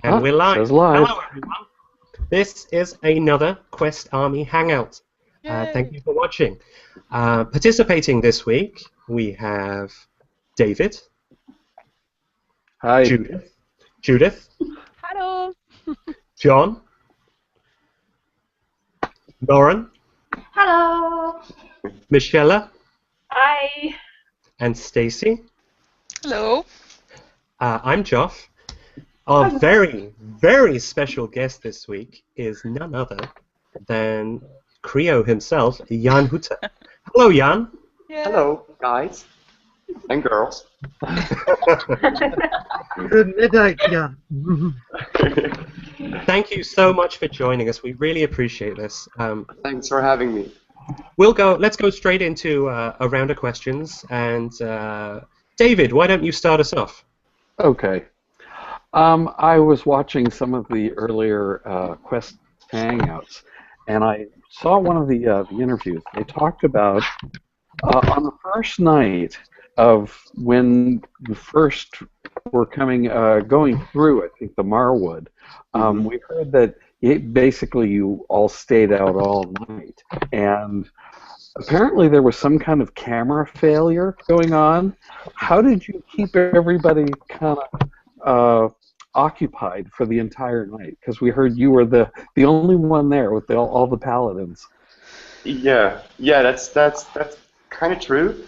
And we're live. Says live. Hello, everyone. This is another Quest Army Hangout. Thank Yay. you for watching. Participating this week, we have David, Hi. Judith, Hallo. John, Lauren, Hello. Michelle, Hi. and Stacy. Hello. I'm Joff. Our very, very special guest this week is none other than Creo himself, Jan Hutter. Hello, Jan. Yeah. Hello, guys and girls. Goedemiddag, ja. Thank you so much for joining us. We really appreciate this. Thanks for having me. Let's go straight into a round of questions. And David, why don't you start us off? Okay. I was watching some of the earlier Quest Hangouts, and I saw one of the interviews. They talked about on the first night of when you first were going through, I think, the Marwood. We heard that basically you all stayed out all night, and apparently there was some kind of camera failure going on. How did you keep everybody kind of occupied for the entire night? Because we heard you were the only one there with all the paladins. Yeah, that's kind of true.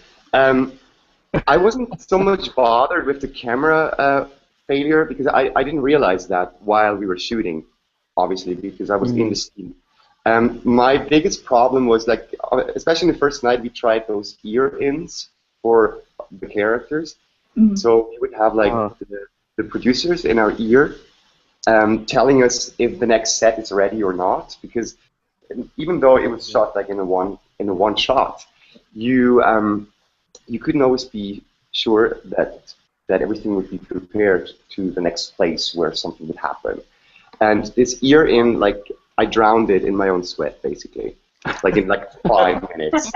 I wasn't so much bothered with the camera failure because I didn't realize that while we were shooting, obviously, because I was in the scene. My biggest problem was, like, especially in the first night, we tried those ear-ins for the characters. So we would have like the producers in our ear telling us if the next set is ready or not, because even though it was shot like in a one shot, you couldn't always be sure that everything would be prepared to the next place where something would happen. And this ear in, like, I drowned it in my own sweat, basically, like in like 5 minutes.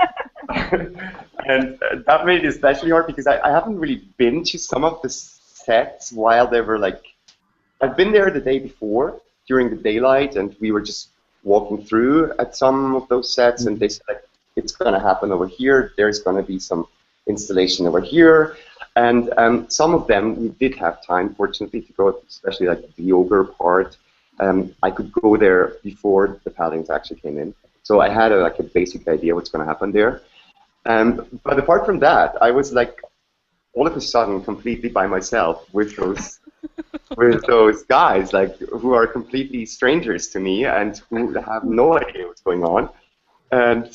And that made it especially hard because I haven't really been to some of the sets while they were like, I've been there the day before during the daylight, and we were just walking through at some of those sets, and they said, like, it's going to happen over here, there's going to be some installation over here, and some of them we did have time, fortunately, to go, especially like the ogre part. I could go there before the paladins actually came in, so I had a basic idea what's going to happen there. But apart from that, I was like all of a sudden completely by myself with those guys, like, who are completely strangers to me and who have no idea what's going on. And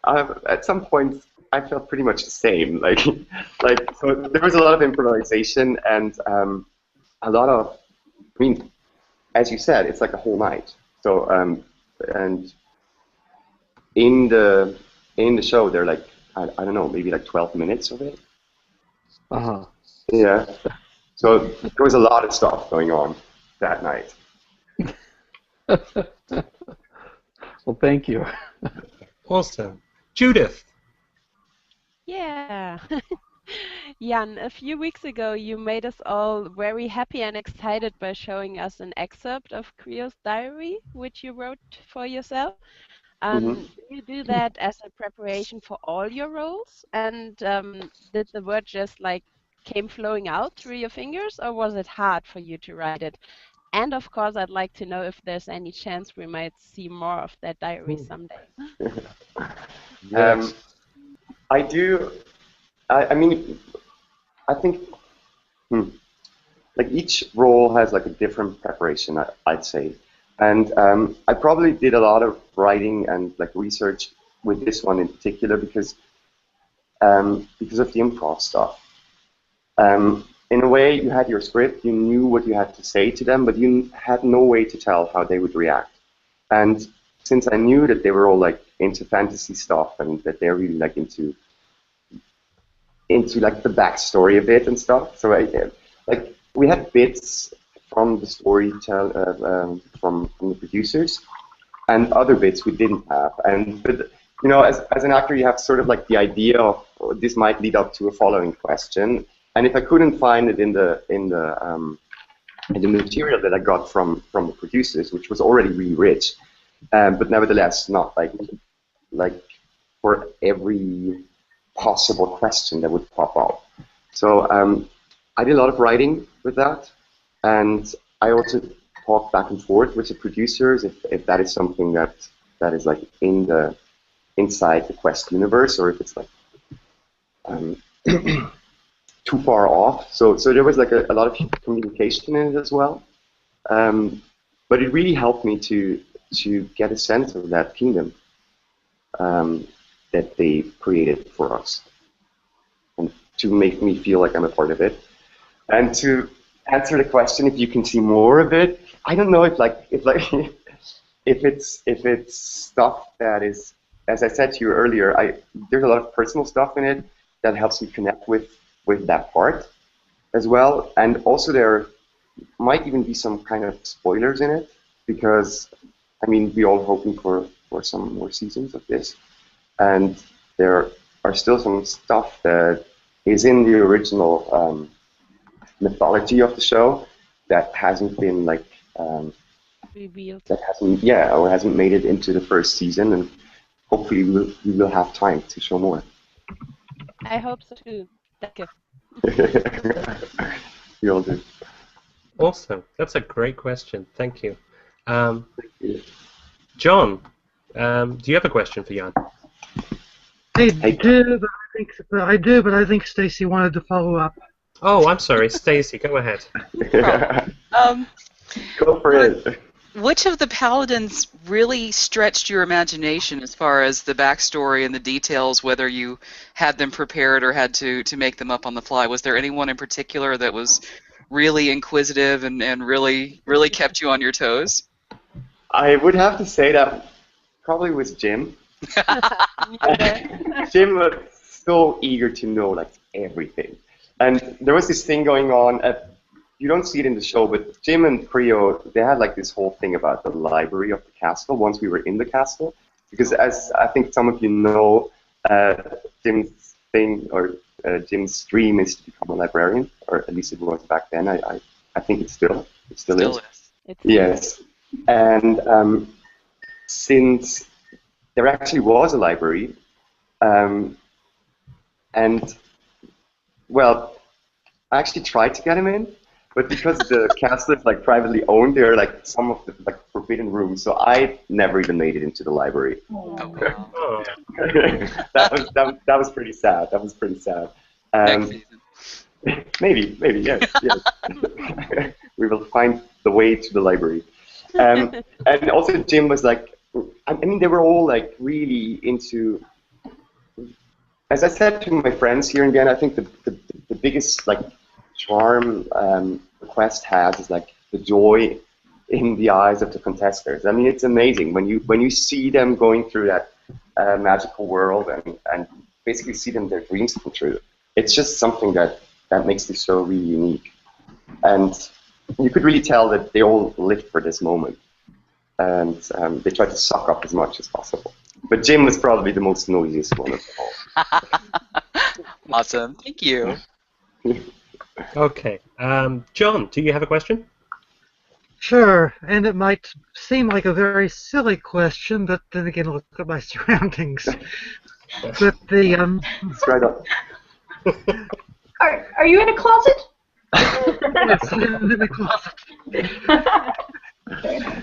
at some point, I felt pretty much the same. So there was a lot of improvisation and a lot of, I mean, as you said, it's like a whole night. So and in the show, they're like, I don't know, maybe like 12 minutes of it. Yeah. So there was a lot of stuff going on that night. Well, thank you. Awesome. Judith. Yeah. Jan, a few weeks ago you made us all very happy and excited by showing us an excerpt of Creo's diary, which you wrote for yourself. Do you do that as a preparation for all your roles? And did the word just like came flowing out through your fingers, or was it hard for you to write it? And of course, I'd like to know if there's any chance we might see more of that diary someday. Yes. I do. I mean, I think like each role has like a different preparation, I'd say. And I probably did a lot of writing and like research with this one in particular because of the improv stuff. In a way, you had your script, you knew what you had to say to them, but you had no way to tell how they would react. And since I knew that they were all like into fantasy stuff and that they're really like into like the backstory of it and stuff, so like we had bits from the story from the producers, and other bits we didn't have. But you know, as an actor, you have sort of like the idea of this might lead up to a following question. And if I couldn't find it in the and the material that I got from the producers, which was already really rich, but nevertheless not like for every possible question that would pop up. So I did a lot of writing with that, and I also talked back and forth with the producers if that is something that is like inside the Quest universe, or if it's like too far off. So there was like a lot of communication in it as well. But it really helped me to get a sense of that kingdom that they created for us, and to make me feel like I'm a part of it. And to answer the question, if you can see more of it, I don't know if it's stuff that is, as I said to you earlier, there's a lot of personal stuff in it that helps me connect with that part as well. And also there might even be some kind of spoilers in it, because I mean, we're all hoping for some more seasons of this, and there are still some stuff that is in the original mythology of the show that hasn't been like Revealed. that hasn't made it into the first season, and hopefully we will have time to show more. I hope so too. Thank you. We all do. Awesome. That's a great question. Thank you. Thank you. John, do you have a question for Jan? I do, but I think Stacy wanted to follow up. Oh, I'm sorry. Stacy, go ahead. Go for it. Which of the paladins really stretched your imagination as far as the backstory and the details, whether you had them prepared or had to make them up on the fly? Was there anyone in particular that was really inquisitive and really kept you on your toes? I would have to say that probably was Jim. Jim was so eager to know like everything. And there was this thing going on you don't see it in the show, but Jim and Crio, they had like this whole thing about the library of the castle once we were in the castle. Because as I think some of you know, Jim's thing, or Jim's dream is to become a librarian, or at least it was back then. I think it still is. Yes. And since there actually was a library, and well, I actually tried to get him in, but because the castle is like privately owned, there are like some of the like forbidden rooms, so I never even made it into the library. Oh, wow. Oh. that was pretty sad. That was pretty sad. Next season. Maybe, yes. We will find the way to the library. And also Jim was like, I mean, they were all like really into. As I said to my friends here and again, I think the biggest like charm the Quest has is like the joy in the eyes of the contestants. I mean, it's amazing when you see them going through that magical world and basically see them their dreams come true. It's just something that makes this show really unique, and you could really tell that they all lived for this moment, and they tried to suck up as much as possible. But Jim was probably the most noisiest one of them all. Awesome. Thank you. Okay. John, do you have a question? Sure, and it might seem like a very silly question, but then again, look at my surroundings. But the Straight up. Are you in a closet? yes, I'm in the closet.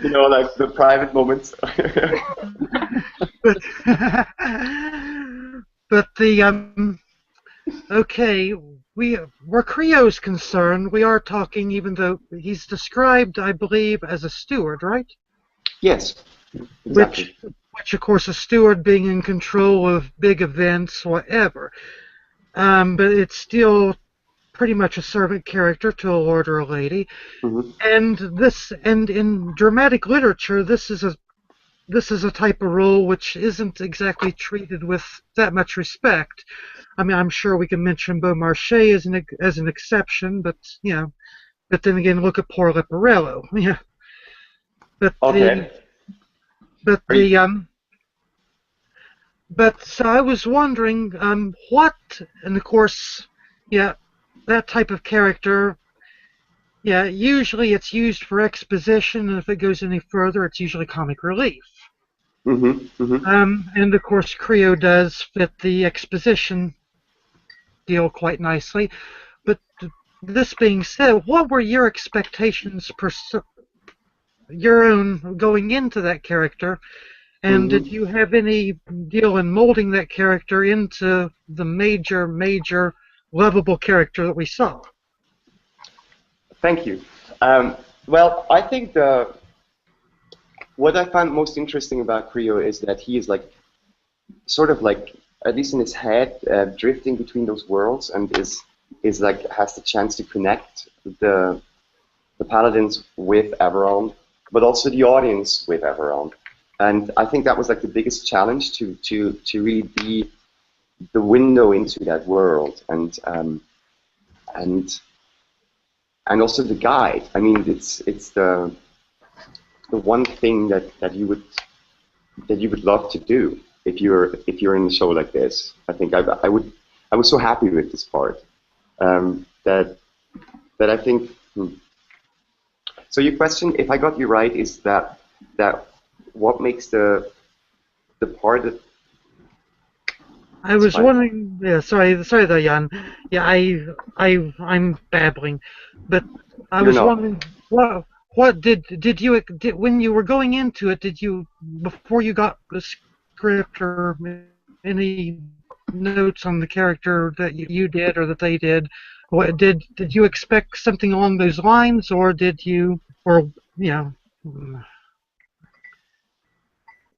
You know, like the private moments. But the okay, where Creo's concerned, we are talking, even though he's described, I believe, as a steward, right? Yes. Exactly. Which of course, a steward being in control of big events, whatever. But it's still pretty much a servant character to a lord or a lady. Mm-hmm. And in dramatic literature, this is a type of role which isn't exactly treated with that much respect. I mean, I'm sure we can mention Beaumarchais as an exception, but but then again, look at poor Leporello. Yeah. But Okay. but so I was wondering, what, and of course, that type of character, Yeah, usually it's used for exposition, and if it goes any further, it's usually comic relief. And of course, Creo does fit the exposition deal quite nicely. But this being said, what were your expectations, your own, going into that character? And did you have any deal in molding that character into the major lovable character that we saw? Thank you. Well, I think what I found most interesting about Creo is that he is like, sort of like, at least in his head, drifting between those worlds, and is like has the chance to connect the paladins with Everrealm, but also the audience with Everrealm. And I think that was like the biggest challenge to really be the window into that world, and also the guide. I mean, it's the one thing that you would love to do if you're in a show like this. I think I was so happy with this part that I think. So your question, if I got you right, is that what makes the part that I was wondering. Yeah, sorry there, Jan. Yeah, I'm babbling, but I was wondering what did you when you were going into it? Did you, before you got the script, or any notes on the character that you did or that they did? What did you expect something along those lines, or did you, or you know,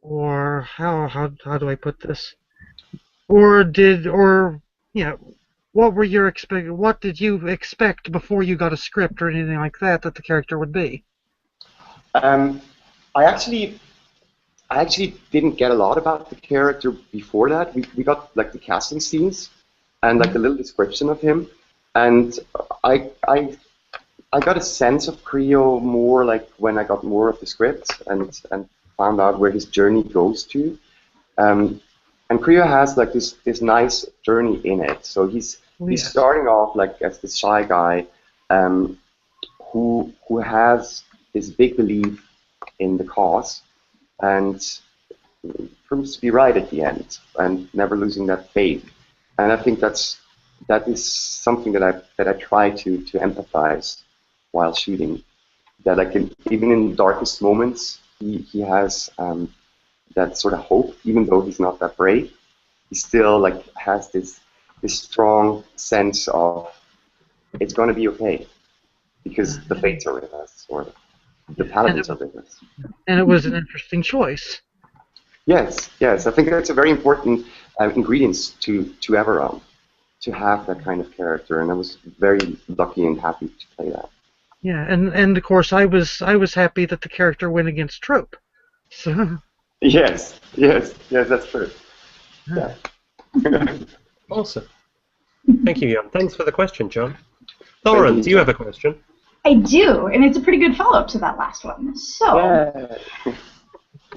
or how do I put this? Or what were your what did you expect before you got a script or anything like that the character would be? I actually didn't get a lot about the character before that. We got like the casting scenes and like a little description of him, and I got a sense of Creo more like when I got more of the script and found out where his journey goes to. And Creo has like this nice journey in it. So he's starting off like as this shy guy who has this big belief in the cause, and proves to be right at the end, and never losing that faith. And I think that is something that I try to empathize while shooting. That like even in the darkest moments, he has that sort of hope, even though he's not that brave. He still like has this strong sense of it's going to be okay because the fates are with us, or the paladins are with us. And it was an interesting choice. Yes. I think that's a very important ingredient to Everrealm, to have that kind of character, and I was very lucky and happy to play that. Yeah, and of course I was happy that the character went against trope. So. Yes, that's true. Yeah. Awesome. Thank you, Jan. Thanks for the question, John. Lauren, do you have a question? I do, and it's a pretty good follow-up to that last one. So,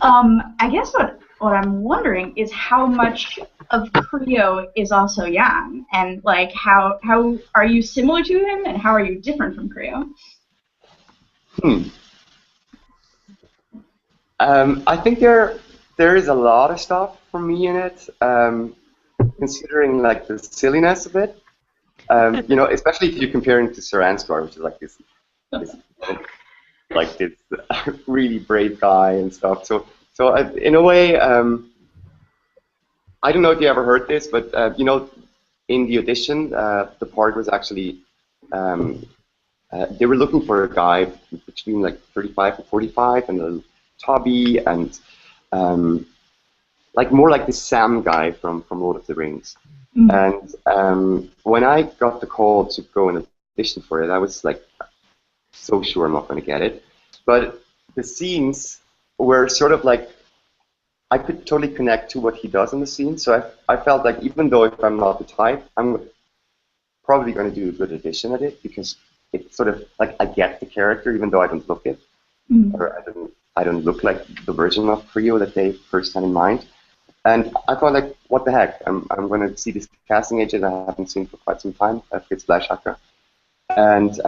I guess what I'm wondering is how much of Creo is also Jan, and like how are you similar to him, and how are you different from Creo? I think there is a lot of stuff for me in it, considering like the silliness of it. You know, especially if you're comparing to Saranscar, which is like this really brave guy and stuff. So in a way, I don't know if you ever heard this, but you know, in the audition, the part was actually they were looking for a guy between like 35 and 45 and a tubby and like more like the Sam guy from Lord of the Rings. And when I got the call to go and audition for it, I was like so sure I'm not going to get it. But the scenes were sort of like I could totally connect to what he does in the scene. So I felt like even though if I'm not the type, I'm probably going to do a good audition at it, because it's sort of like I get the character even though I don't look it, or I don't look like the version of Crio that they first had in mind. And I thought, like, what the heck? I'm going to see this casting agent I haven't seen for quite some time, Fritz Fleischhacker. And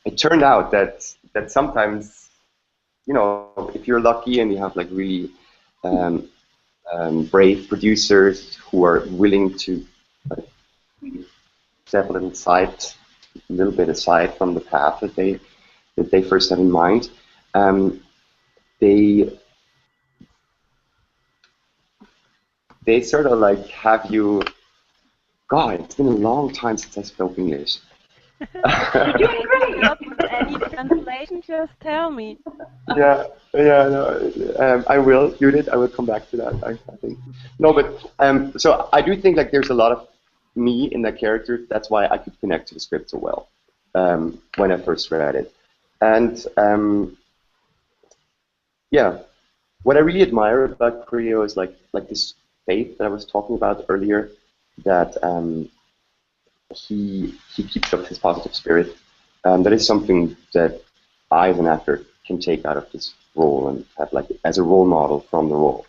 it turned out that sometimes, if you're lucky and you have like really brave producers who are willing to like, step a little bit aside from the path that they first had in mind, they sort of like have you. God, it's been a long time since I spoke English. You're doing great. Not any translation, just tell me. Yeah, no, I will, Judith. I will come back to that. I think. No, but so I do think like there's a lot of me in that character. That's why I could connect to the script so well when I first read it. And yeah, what I really admire about Creo is like this faith that I was talking about earlier. That he keeps up his positive spirit. That is something that I, as an actor, can take out of this role and have like as a role model from the role.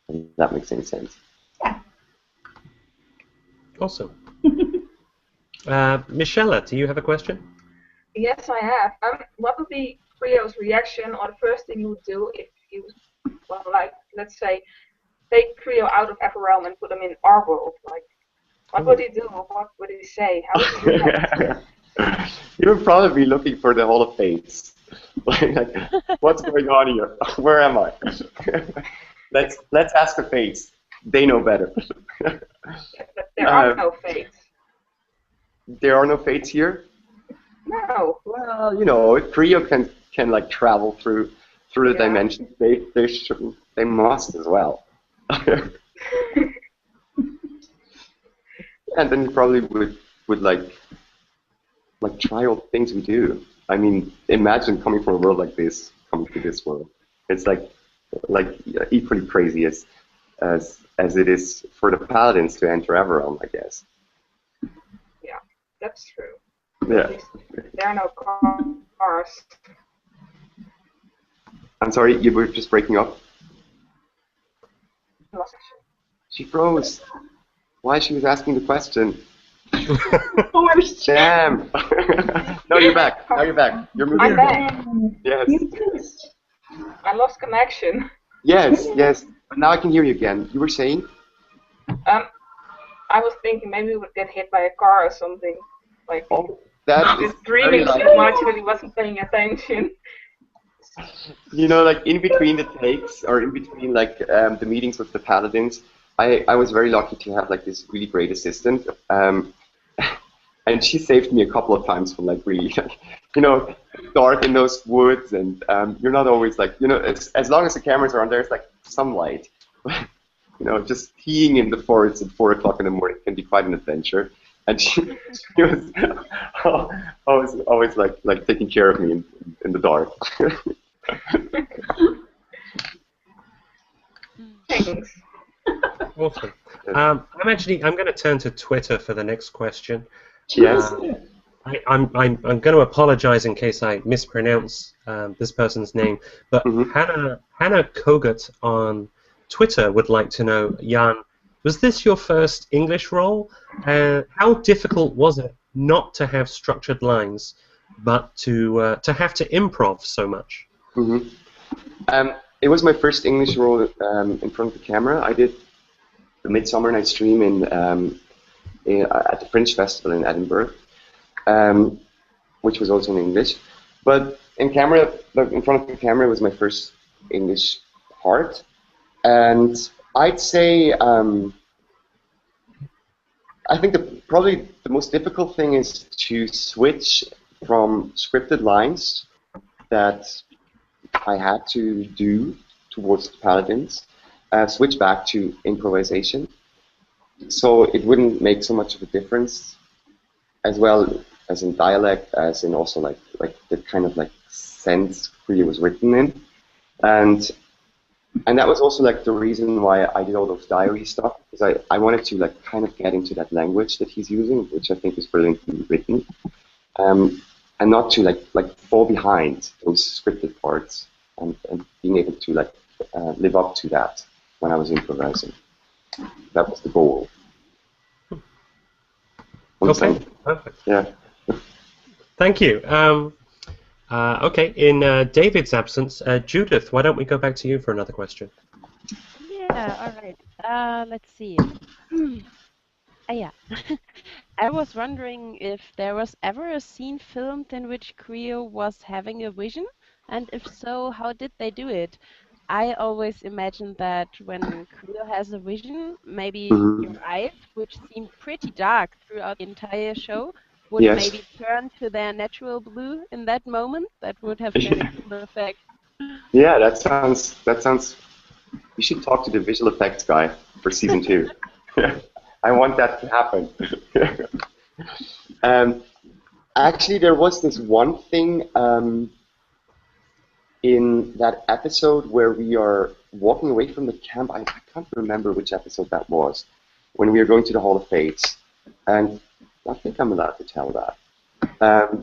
If that makes any sense. Yeah. Awesome. Michelle, do you have a question? Yes, I have. What would be Creo's reaction, or the first thing you would do if you, well, like, let's say, take Creo out of Everrealm and put him in our world? Like, what would he do? What would he say? How would he react? You would probably be looking for the Hall of Fates. like, what's going on here? Where am I? let's ask the Fates. They know better. There are no fates. There are no Fates here? No. Well, Crio can like travel through the dimensions. They must as well. And then you probably would like try all the things we do. I mean, imagine coming from a world like this, coming to this world. It's like equally crazy as it is for the paladins to enter Everrealm, I guess. Yeah, that's true. Yeah. There are no cars. I'm sorry, you were just breaking up. She froze. Why she was asking the question? Damn. No, you're back. Now you're back. You're moving. I'm back. Yes. I lost connection. Yes. But now I can hear you again. You were saying? I was thinking maybe we would get hit by a car or something. Like, that he was is dreaming too much, but he wasn't paying attention. Like in between the takes, or in between like the meetings with the paladins, I was very lucky to have like this really great assistant, and she saved me a couple of times from like really, dark in those woods, and you're not always like, as long as the cameras are on, there's like some light. Just peeing in the forest at 4 o'clock in the morning can be quite an adventure. And she was always like taking care of me in the dark. Thanks. Awesome. I'm going to turn to Twitter for the next question. Yes. I'm going to apologize in case I mispronounce this person's name, but Hannah Kogut on Twitter would like to know, Jan, was this your first English role? How difficult was it not to have structured lines, but to have to improv so much? It was my first English role in front of the camera. I did the Midsummer Night's Dream at the Fringe Festival in Edinburgh, which was also in English. But in front of the camera was my first English part. And I'd say I think probably the most difficult thing is to switch from scripted lines that I had to do towards the paladins, switch back to improvisation. So it wouldn't make so much of a difference, as well as in dialect, as in also like the kind of like sense Crio was written in, and that was also like the reason why I did all those diary stuff, because I wanted to like kind of get into that language that he's using, which I think is brilliantly written, and not to like fall behind those scripted parts, and being able to like live up to that when I was improvising. That was the goal. Okay, perfect. Yeah. Thank you. Okay, in David's absence, Judith, why don't we go back to you for another question? Yeah, all right. Let's see. Yeah. I was wondering if there was ever a scene filmed in which Creo was having a vision, and if so, how did they do it? I always imagined that when Creo has a vision, maybe Hmm. your eyes, which seem pretty dark throughout the entire show, would Yes. maybe turn to their natural blue in that moment. That would have been a cool effect. Yeah, that sounds. You should talk to the visual effects guy for season 2. I want that to happen. um, Actually, there was this one thing in that episode where we are walking away from the camp. I can't remember which episode that was, when we are going to the Hall of Fates, and I think I'm allowed to tell that.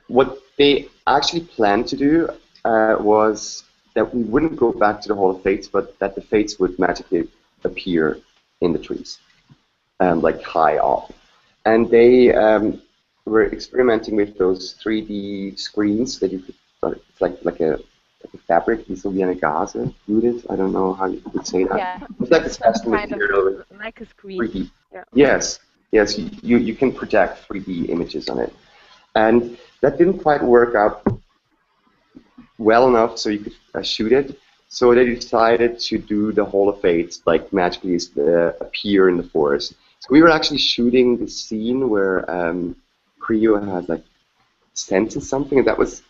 What they actually planned to do was that we wouldn't go back to the Hall of Fates, but that the Fates would magically appear in the trees, like high up. And they were experimenting with those 3D screens that you could, it's like a fabric, isogyene Gase, Judith, I don't know how you would say that. Yeah, It's like a some special kind material with of like a screen. 3D. Yeah. Yes, you can project 3D images on it. And that didn't quite work out well enough so you could shoot it. So they decided to do the Hall of Fates, like magically appear in the forest. So we were actually shooting the scene where Crio has like senses something, and that was,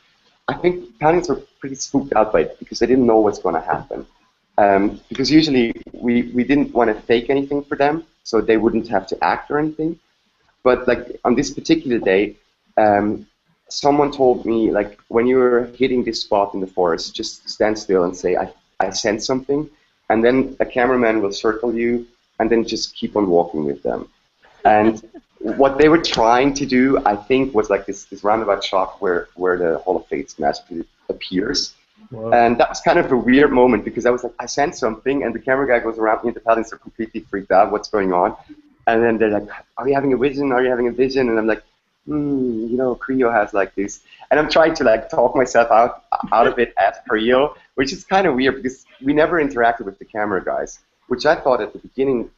I think, parents were pretty spooked out by it because they didn't know what's going to happen. Because usually we didn't want to fake anything for them, so they wouldn't have to act or anything. But like on this particular day, someone told me, like, when you're hitting this spot in the forest, just stand still and say, I sense something, and then a cameraman will circle you, and then just keep on walking with them. And what they were trying to do, I think, was like this roundabout shot where the Hall of Fates magically appears. Wow. And that was kind of a weird moment because I was like, I sense something, and the camera guy goes around me, and the paladins are completely freaked out. What's going on? And then they're like, are you having a vision? Are you having a vision? And I'm like, Creo has like this. And I'm trying to like talk myself out of it as Creo, which is kind of weird because we never interacted with the camera guys, which I thought at the beginning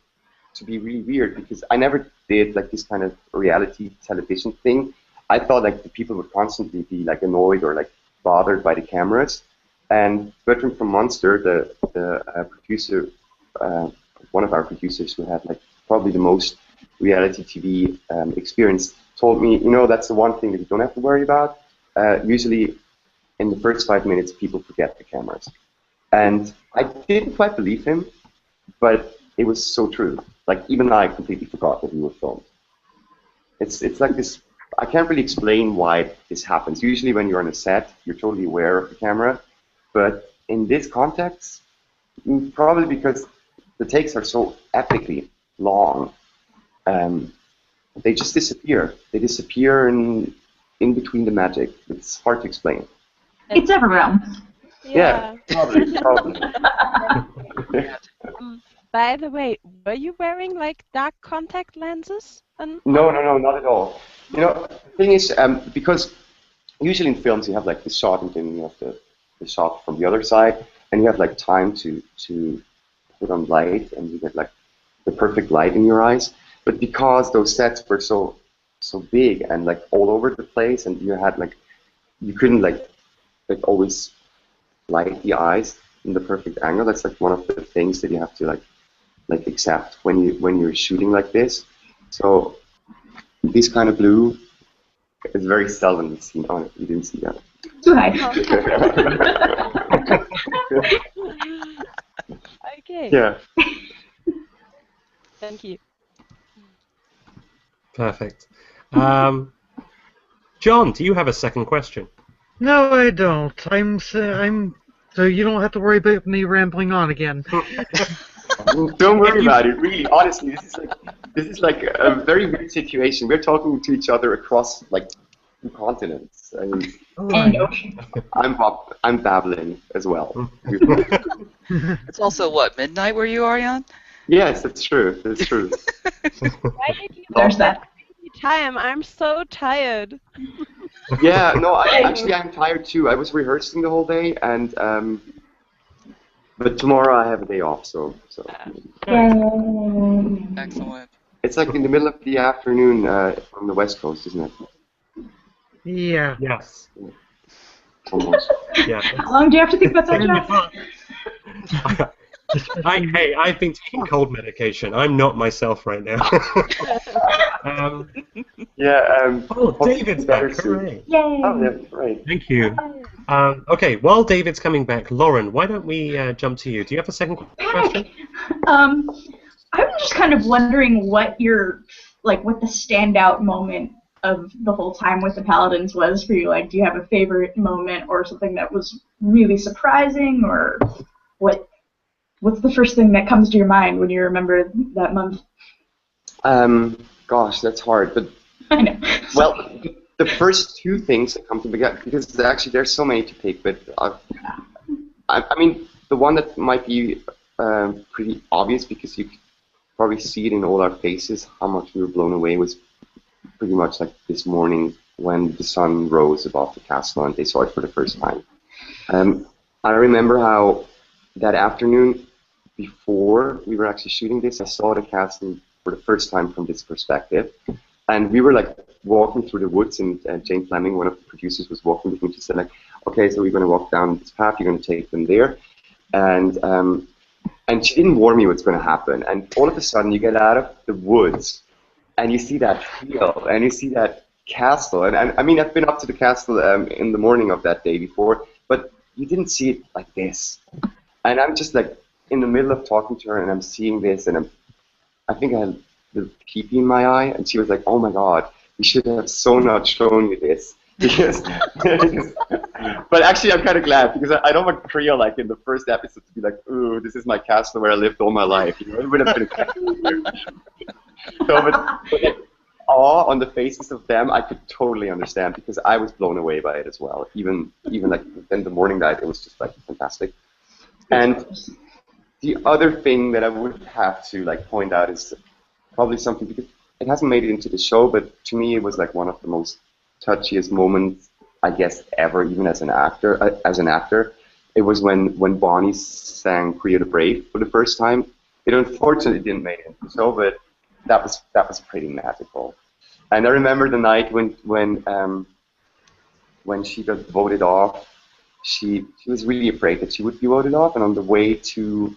to be really weird because I never did like this kind of reality television thing. I thought like the people would constantly be like annoyed or like bothered by the cameras. And Bertrand from Monster, the producer, one of our producers who had like probably the most reality TV experience, told me, that's the one thing that you don't have to worry about. Usually, in the first 5 minutes, people forget the cameras. And I didn't quite believe him, but it was so true. Like, even I completely forgot that we were filmed. It's like this, I can't really explain why this happens. Usually when you're on a set, you're totally aware of the camera. But in this context, probably because the takes are so epically long, they just disappear. They disappear in between the magic. It's hard to explain. It's Everrealm. Yeah, probably. By the way, were you wearing like dark contact lenses? No, not at all. The thing is, because usually in films you have like the shot and then you have the shot from the other side, and you have like time to put on light, and you get like the perfect light in your eyes. But because those sets were so big and like all over the place, and you couldn't like always light the eyes in the perfect angle. That's like one of the things that you have to like accept when you're shooting like this. So this kind of blue is very seldom seen. Oh, you didn't see that. Too high. Okay. Yeah. Thank you. Perfect. John, do you have a second question? No, I don't. So you don't have to worry about me rambling on again. Don't worry about it. Really, honestly, this is like a very weird situation. We're talking to each other across like 2 continents. I mean, And ocean. I'm babbling as well. It's also what, midnight where you are, Jan? Yes, that's true. That's true. Why did you There's that. time? I'm so tired. Yeah, no, I'm tired too. I was rehearsing the whole day, and but tomorrow I have a day off, so Excellent. it's like in the middle of the afternoon on the West Coast, isn't it? Yeah. Yes. Almost. Yeah. How long do you have to think about that, Joe? I've been taking cold medication. I'm not myself right now. Yeah. Oh, David's back. better soon. Hooray. Yay! Oh, yeah, right. Thank you. Okay, while David's coming back, Lauren, why don't we jump to you? Do you have a second question? I'm just kind of wondering what what the standout moment of the whole time with the Paladins was for you. Like, do you have a favorite moment or something that was really surprising, or what's the first thing that comes to your mind when you remember that month? Gosh, that's hard, but I know. well, the first two things that come to me, because actually there's so many to pick, but I mean, the one that might be pretty obvious because you could probably see it in all our faces how much we were blown away was pretty much like this morning when the sun rose above the castle and they saw it for the first time. I remember how that afternoon before we were actually shooting this, I saw the castle for the first time from this perspective. And we were like walking through the woods, and Jane Fleming, one of the producers, was walking with me. She said, like, okay, so we're going to walk down this path, you're going to take them there. And she didn't warn me what's going to happen. And all of a sudden you get out of the woods and you see that field and you see that castle. And I mean, I've been up to the castle in the morning of that day before, but you didn't see it like this. And I'm just like in the middle of talking to her and I'm seeing this, and I think I had the pee-pee in my eye, and she was like, oh my god, we should have so not shown you this. Because, but actually I'm kind of glad, because I don't want Creo, like in the first episode, to be like, ooh, this is my castle where I lived all my life. You know, it would have been so, but like, awe on the faces of them, I could totally understand, because I was blown away by it as well. Even like in the morning night, it was just like fantastic. And the other thing that I would have to like point out is probably something, because it hasn't made it into the show, but to me it was like one of the most touchiest moments, I guess, ever, even as an actor. It was when Bonnie sang "Crio the Brave" for the first time. It unfortunately didn't make it into the show, but that was pretty magical. And I remember the night when she got voted off. She was really afraid that she would be voted off, and on the way to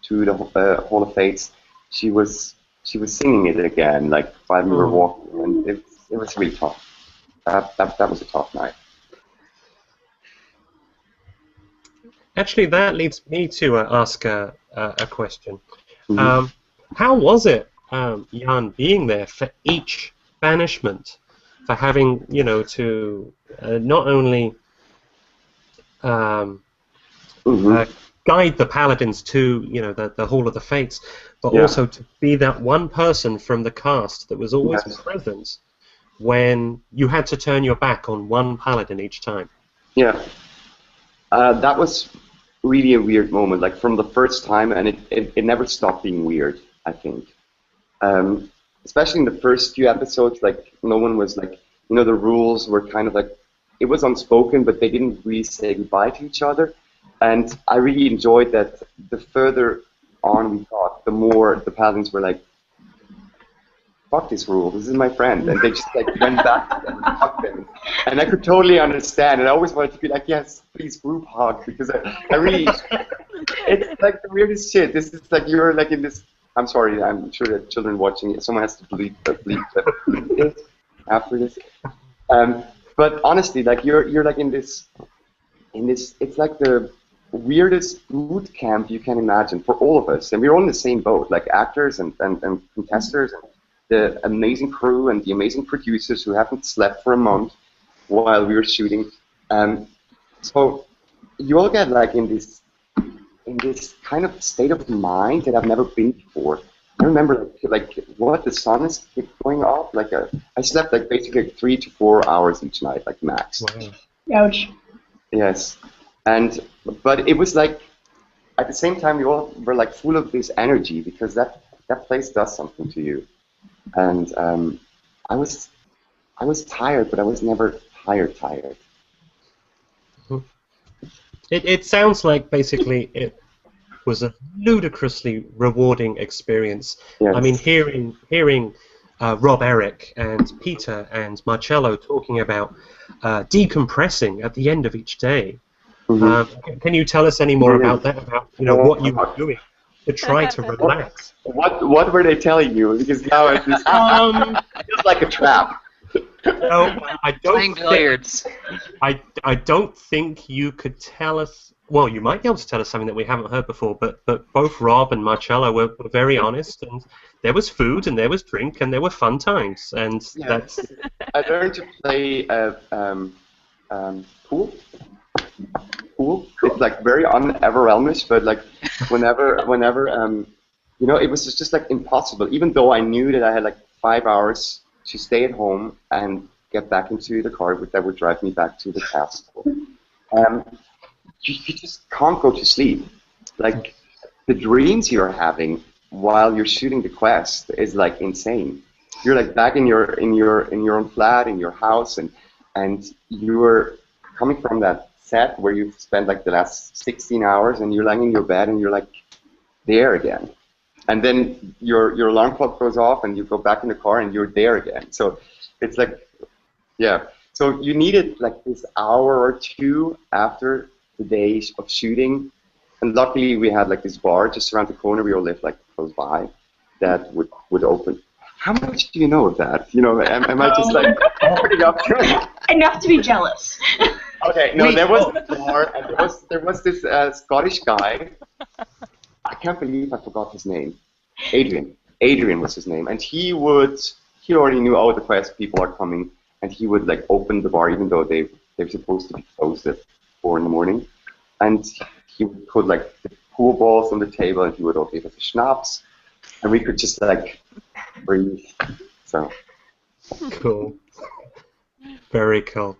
the Hall of Fates, she was singing it again, like while we were walking, and it was really tough. That was a tough night. Actually, that leads me to ask a question. Mm-hmm. How was it, Jan, being there for each banishment, for having, to not only guide the paladins to, the Hall of the Fates, but also to be that one person from the cast that was always present when you had to turn your back on one paladin each time? Yeah, that was really a weird moment, like from the first time, and it never stopped being weird, I think. Especially in the first few episodes, like no one was like, the rules were kind of like, it was unspoken, but they didn't really say goodbye to each other. And I really enjoyed that the further on we got, the more the paladins were like, fuck this rule, this is my friend. And they just like went back and hugged them. And I could totally understand. And I always wanted to be like, yes, please group hug, because I really, it's like the weirdest shit. This is like, you're like in this, I'm sorry, I'm sure that children watching it, someone has to bleep it after this. But honestly, like you're like in this, it's like the weirdest boot camp you can imagine for all of us, and we're all in the same boat, like actors and contestants, and the amazing crew and the amazing producers who haven't slept for a month while we were shooting. So you all get like in this kind of state of mind that I've never been before. I remember like what, the sun is going up. Like I slept like basically 3 to 4 hours each night, like max. Wow. Ouch. Yes, but it was like at the same time you all were like full of this energy, because that place does something to you. And I was tired, but I was never tired. It sounds like basically it was a ludicrously rewarding experience. Yes. I mean, hearing Rob, Eric, and Peter and Marcello talking about decompressing at the end of each day. Can you tell us any more about that? About what you were doing to try to relax? What were they telling you? Because now it feels like a trap. No, I don't. Playing billiards. I don't think you could tell us. Well, you might be able to tell us something that we haven't heard before, but both Rob and Marcello were very honest, and there was food, and there was drink, and there were fun times, and that's. I learned to play pool. It's like very un-Everrealmish, but like whenever it was just like impossible. Even though I knew that I had like 5 hours to stay at home and get back into the car that would drive me back to the castle. You just can't go to sleep. Like the dreams you're having while you're shooting the quest is like insane. You're like back in your own flat, in your house, and you're coming from that set where you've spent like the last 16 hours, and you're lying in your bed and you're like there again. And then your alarm clock goes off, and you go back in the car, and you're there again. So it's like, yeah. So you needed like this hour or two after the day of shooting, and luckily we had like this bar just around the corner. We all lived like close by, that would open. How much do you know of that? Am I just like opening up to it? Enough to be jealous. Okay, no, there was the bar, and there was this Scottish guy. I can't believe I forgot his name. Adrian was his name, and he already knew all the quest people are coming, and he would like open the bar even though they're supposed to be closed at 4 in the morning, and he would put like the pool balls on the table, and he would all give us a schnapps, and we could just like breathe. So cool, very cool.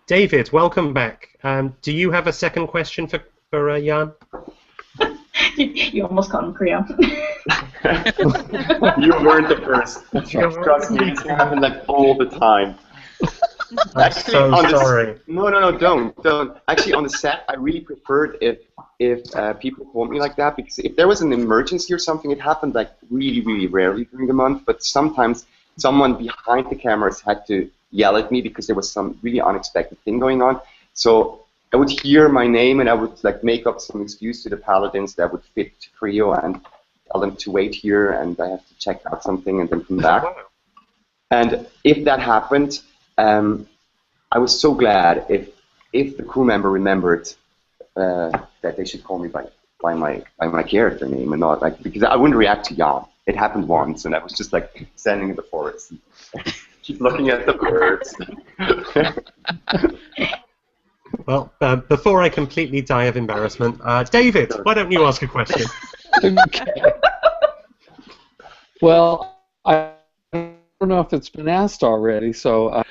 David, welcome back. Do you have a second question for Jan? You almost called him Crio. You weren't the first. Trust me, it's happened like all the time. Actually, so sorry. No, don't. Actually, on the set, I really preferred if people called me like that, because if there was an emergency or something, it happened like really, really rarely during the month, but sometimes someone behind the cameras had to yell at me because there was some really unexpected thing going on. So I would hear my name, and I would like make up some excuse to the paladins that would fit Crio and tell them to wait here, and I have to check out something and then come back. And if that happened, I was so glad if the crew member remembered that they should call me by my character name and not like, because I wouldn't react to Jan. It happened once, and I was just like standing in the forest, keep looking at the birds. Well, before I completely die of embarrassment, David, why don't you ask a question? Okay. Well, I don't know if it's been asked already, so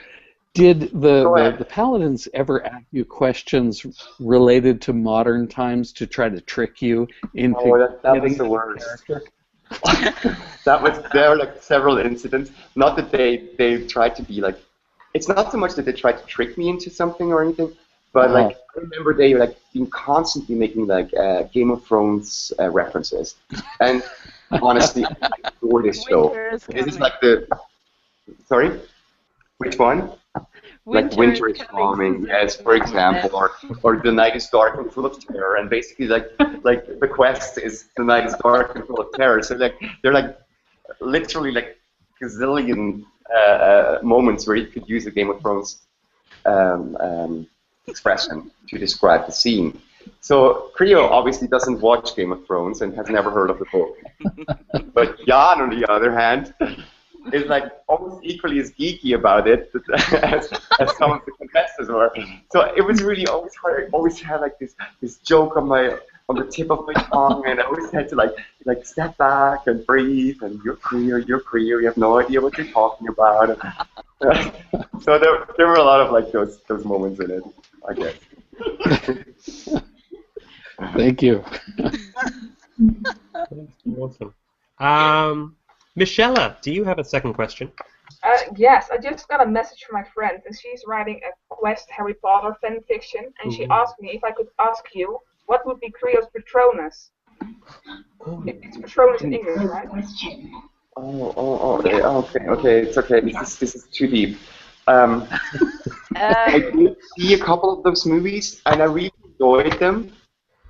did the paladins ever ask you questions related to modern times to try to trick you into that was the worst. There were like several incidents. Not that they tried to be like, it's not so much that they tried to trick me into something or anything, but like I remember they like been constantly making like Game of Thrones references, and honestly, I adore this show. This is like sorry, which one? Like winter is coming, yes, for example, or the night is dark and full of terror, and basically like the quest is the night is dark and full of terror. So like they're like literally like gazillion moments where you could use a Game of Thrones expression to describe the scene. So Crio obviously doesn't watch Game of Thrones and has never heard of the book, but Jan, on the other hand, is like almost equally as geeky about it as some of the contestants were. So it was really always hard. I always had like this joke on the tip of my tongue, and I always had to like step back and breathe. And you're Crio, you have no idea what you're talking about. So there were a lot of like those moments in it, I guess. Thank you. Awesome. Michelle, do you have a second question? Yes, I just got a message from my friend, and she's writing a Quest Harry Potter fan fiction, and she asked me if I could ask you what would be Creo's Patronus. It's Patronus in English, right? Okay, it's okay. This is too deep. I did see a couple of those movies, and I really enjoyed them.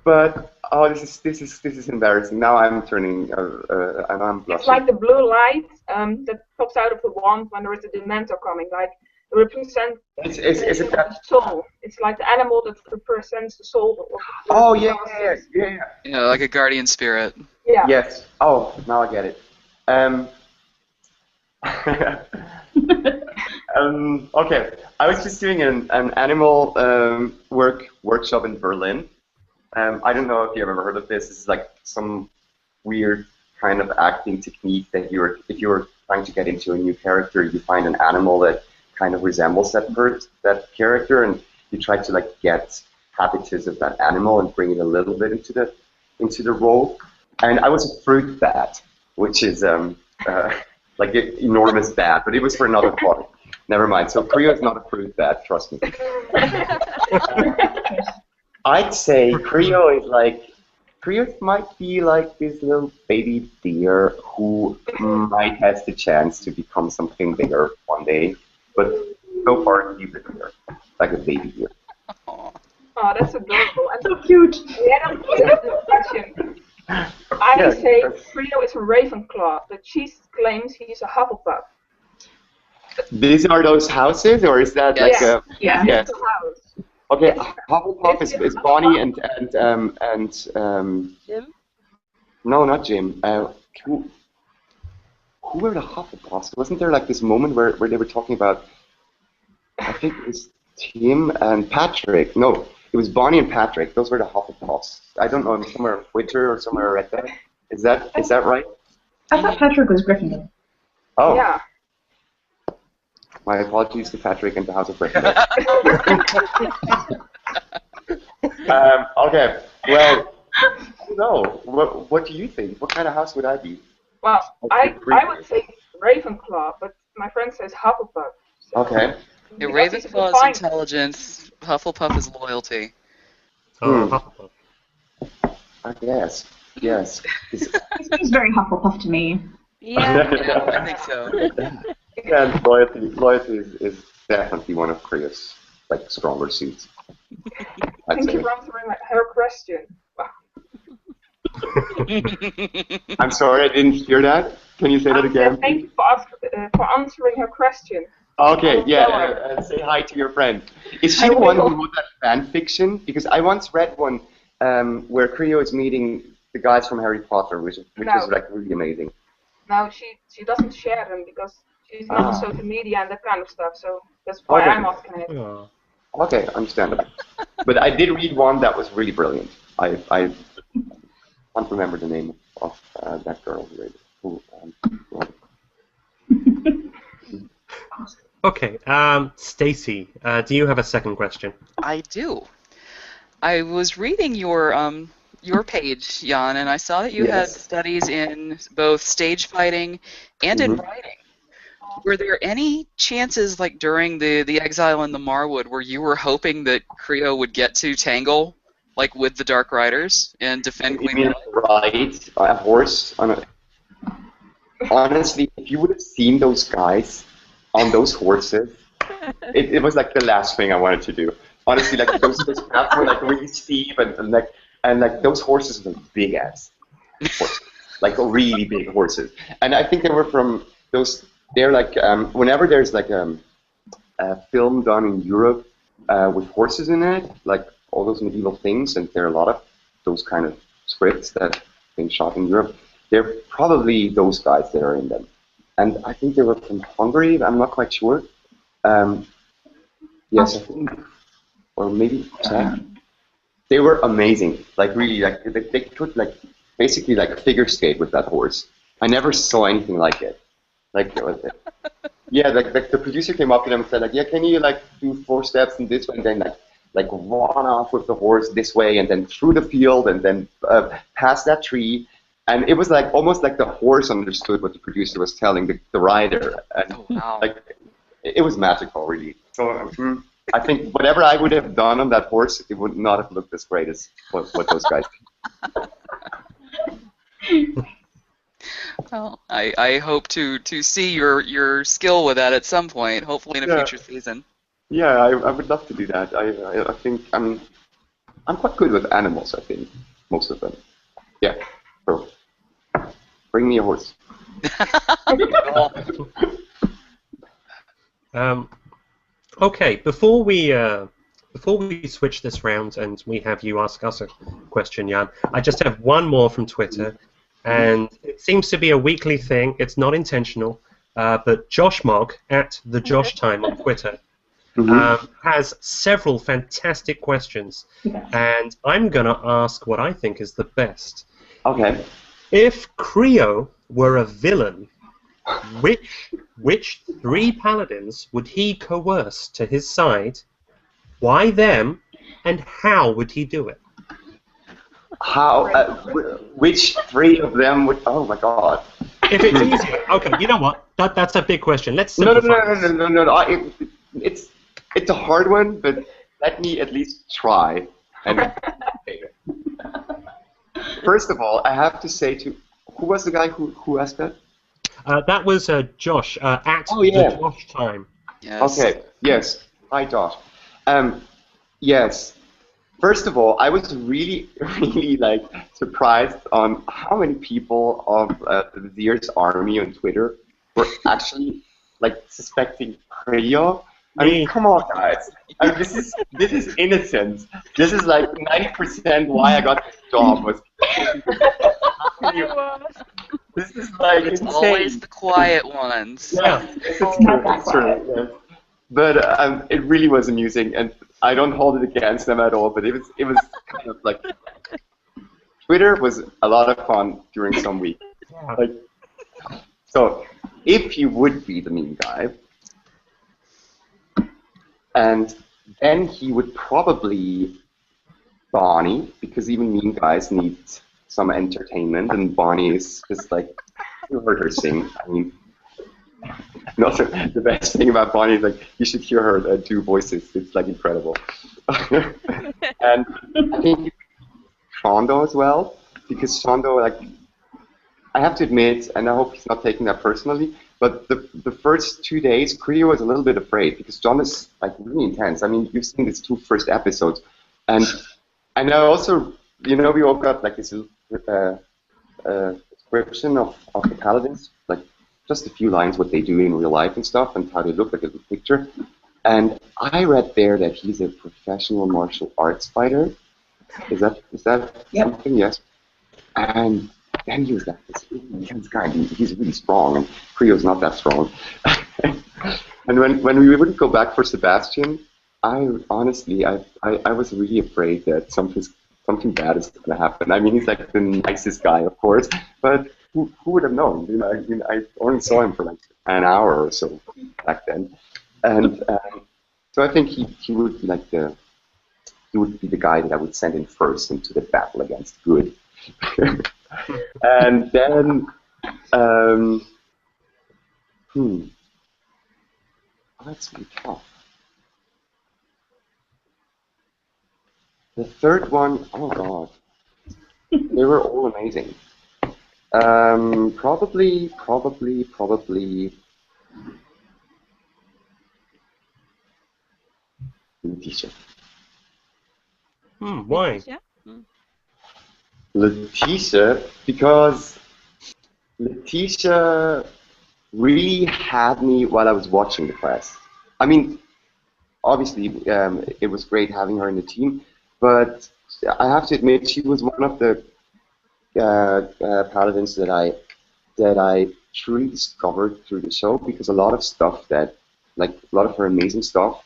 But this is embarrassing. Now I'm turning, and I'm blushing. It's like the blue light that pops out of the wand when there is a Dementor coming. Like it represents the soul. It's like the animal that represents the soul. Oh yeah. Yeah, like a guardian spirit. Yeah. Yes. Oh, now I get it. Okay. I was just doing an animal workshop in Berlin. I don't know if you've ever heard of this. This is like some weird kind of acting technique that if you're trying to get into a new character, you find an animal that kind of resembles that character, and you try to like get habitus of that animal and bring it a little bit into the role. And I was a fruit bat, which is like an enormous bat, but it was for another product. Never mind. So Creo is not a fruit bat, trust me. I'd say Creo might be like this little baby deer who might have the chance to become something bigger one day, but so far he's a deer, like a baby deer. Oh, that's adorable. And So cute. yeah, that's a question. I say Creo is a Ravenclaw, but she claims he's a Hufflepuff. These are those houses, or is that like a... Yeah. Yes. It's a house. Okay, Hufflepuff is Bonnie and Jim? no, not Jim. Who were the Hufflepuffs? Wasn't there like this moment where they were talking about? I think it was Tim and Patrick. No, it was Bonnie and Patrick. Those were the Hufflepuffs. I don't know, somewhere on Twitter or somewhere I read that. Is that right? I thought Patrick was Gryffindor. Oh. Yeah. My apologies to Patrick and the House of Gryffindor. Okay, well, no. What do you think? What kind of house would I be? Well, I would say Ravenclaw, but my friend says Hufflepuff. So Okay. Yeah, Ravenclaw is intelligence, Hufflepuff is loyalty. Hufflepuff. I guess. Yes. He seems very Hufflepuff to me. Yeah. Yeah, I think so. Yeah, loyalty is definitely one of Creo's like stronger suits. Thank you for answering her question. I'm sorry, I didn't hear that. Can you say that again? Thank you for answering her question. Okay, yeah, say hi to your friend. Is she the one who wrote that fan fiction? Because I once read one where Creo is meeting the guys from Harry Potter, which was like really amazing. No, she doesn't share them because she's not on social media and that kind of stuff, so that's why I'm asking it. Oh. Okay, understandable. But I did read one that was really brilliant. I can't remember the name of that girl who wrote it. Okay, Stacy, do you have a second question? I do. I was reading your page, Jan, and I saw that you had studies in both stage fighting and in writing. Were there any chances, like during the exile in the Marwood, where you were hoping that Creo would get to tangle, like with the Dark Riders and defend Queen? You mean ride a horse on a? Honestly, if you would have seen those guys on those horses, it was like the last thing I wanted to do. Honestly, like those paths were like really steep and like those horses were big ass horses, like really big horses. And I think they were from those. They're like whenever there's like a film done in Europe with horses in it, like all those medieval things, and there are a lot of those kind of scripts that have been shot in Europe. They're probably those guys that are in them. And I think they were from Hungary, I'm not quite sure. Yes, I think, or maybe Czech. They were amazing, like really, like they could like basically like figure skate with that horse. I never saw anything like it. Like, yeah, like the producer came up to them and said, like, yeah, can you like do 4 steps in this way, and then like run off with the horse this way, and then through the field, and then past that tree, And it was like almost like the horse understood what the producer was telling the writer, and Oh, wow. like it was magical, really. So I think whatever I would have done on that horse, it would not have looked as great as what those guys did. Well, I hope to see your skill with that at some point, hopefully in a future season. Yeah, I would love to do that. I think I'm quite good with animals. I think most of them. Yeah. So bring me a horse. Okay, before we switch this round and we have you ask us a question, Jan, I just have one more from Twitter, and it seems to be a weekly thing. It's not intentional, but Josh Mog at the Josh Time on Twitter has several fantastic questions, and I'm gonna ask what I think is the best. Okay. If Creo were a villain, which 3 paladins would he coerce to his side? Why them? And how would he do it? How? Which 3 of them would? Oh my God. If it's easier, okay. You know what? That's a big question. Let's No. simplify. No. It's a hard one, but let me at least try. And first of all, I have to say who was the guy who asked that? That was Josh at the Josh Time. Yes. Okay. Yes. Hi, Josh. Yes. First of all, I was really, really like surprised on how many people of the Zier's army on Twitter were actually like suspecting Crio. I mean, come on, guys. I mean, this is innocent. This is like 90% why I got this job was. This is like It's insane. always the quiet ones. Yeah, it's true. Yes. But it really was amusing, and I don't hold it against them at all. But it was kind of like Twitter was a lot of fun during some week. Like, so if you would be the mean guy, and then he would probably Bonnie, because even mean guys need some entertainment, and Bonnie is just like, you heard her sing. I mean, not the best thing about Bonnie is like you should hear her do voices. It's like incredible. And I think Shondo as well, because Shondo, like, I have to admit, and I hope he's not taking that personally, but the first 2 days, Crio was a little bit afraid because John is like really intense. I mean, you've seen these 2 first episodes, and I also, we all got like this description of the paladins, like just a few lines what they do in real life and stuff, and how they look like a picture. And I read there that he's a professional martial arts fighter. Is that something? Yes. And then he was like this really intense guy. He's really strong, and Crio's not that strong. And when we wouldn't go back for Sebastian, I honestly was really afraid that something bad is going to happen. I mean, he's like the nicest guy, of course, but who would have known? I only saw him for like an hour or so back then, and so I think he would be like he would be the guy that I would send in first into the battle against good. And then, that's really tough. The third one, oh god, they were all amazing. Probably. Letitia. Why? Letitia, because Letitia really had me while I was watching the quest. I mean, obviously, it was great having her in the team, but I have to admit she was one of the paladins that I truly discovered through the show, because a lot of stuff a lot of her amazing stuff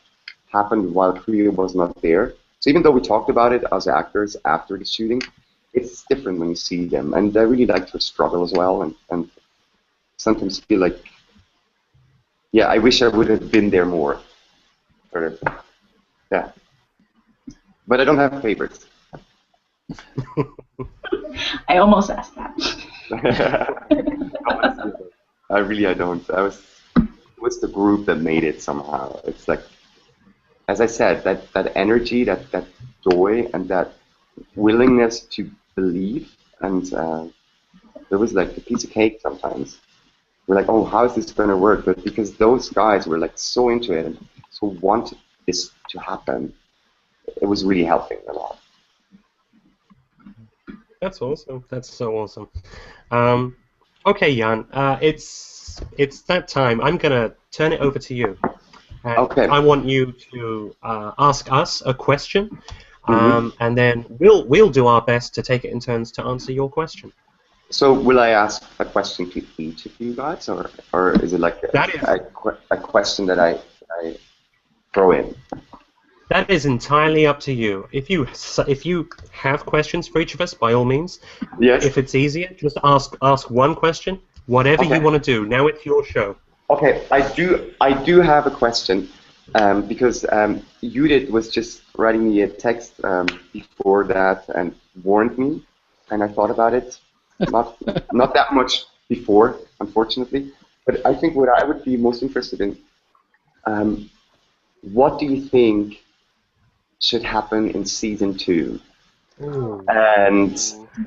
happened while Crio was not there. So even though we talked about it as actors after the shooting, it's different when you see them. And I really liked her struggle as well, and sometimes feel like, yeah, I wish I would have been there more. Sort of, yeah. But I don't have favorites. I almost asked that. Honestly, I don't. It was the group that made it somehow. It's like, as I said, that energy, that joy, and that willingness to believe, and it was like a piece of cake sometimes. We're like, oh, how is this going to work? But because those guys were like so into it and so wanted this to happen, it was really helping a lot. That's awesome. That's so awesome. Okay, Jan, it's that time. I'm gonna turn it over to you. And Okay. I want you to ask us a question, Mhm. and then we'll do our best to take it in turns to answer your question. So will I ask a question to each of you guys, or is it like That is a question that I throw in? that is entirely up to you. If you have questions for each of us, by all means. Yes. If it's easier, just ask one question. Whatever you Okay. want to do. Now it's your show. Okay, I do have a question because Judith was just writing me a text before that and warned me, and I thought about it. Not that much before, unfortunately, but I think what I would be most interested in, what do you think should happen in season 2? Ooh. And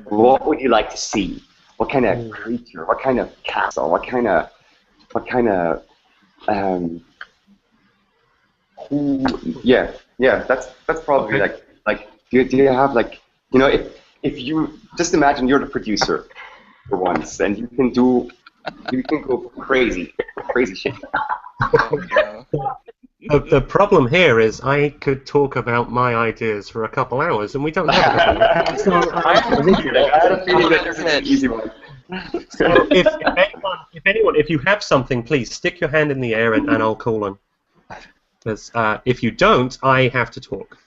what would you like to see? What kind of creature? What kind of castle? What kind of yeah, that's probably Okay. like do you have like, you know, if you just imagine you're the producer for once and you can go crazy shit. Oh, no. The problem here is I could talk about my ideas for a couple hours, and we don't have a couple hours. So, I had a feeling that this is an easy one. so if you have something, please stick your hand in the air and I'll call on. Because if you don't, I have to talk.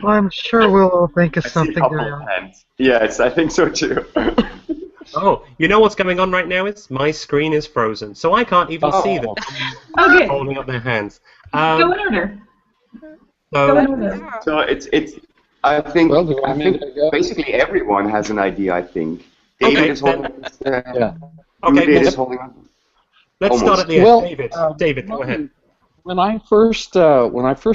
Well, I'm sure we'll all think of I see a something couple very of hands. Yes, I think so too. Oh, you know what's going on right now? Is my screen is frozen, so I can't even see them Okay, holding up their hands. go in order. So Go in order. So it's I think Well, do I I mean think to go? basically everyone has an idea. I think Okay, David is holding. Yeah. okay, Judith let's, is holding on. let's start at Almost. the end. Well, David, go ahead. when I first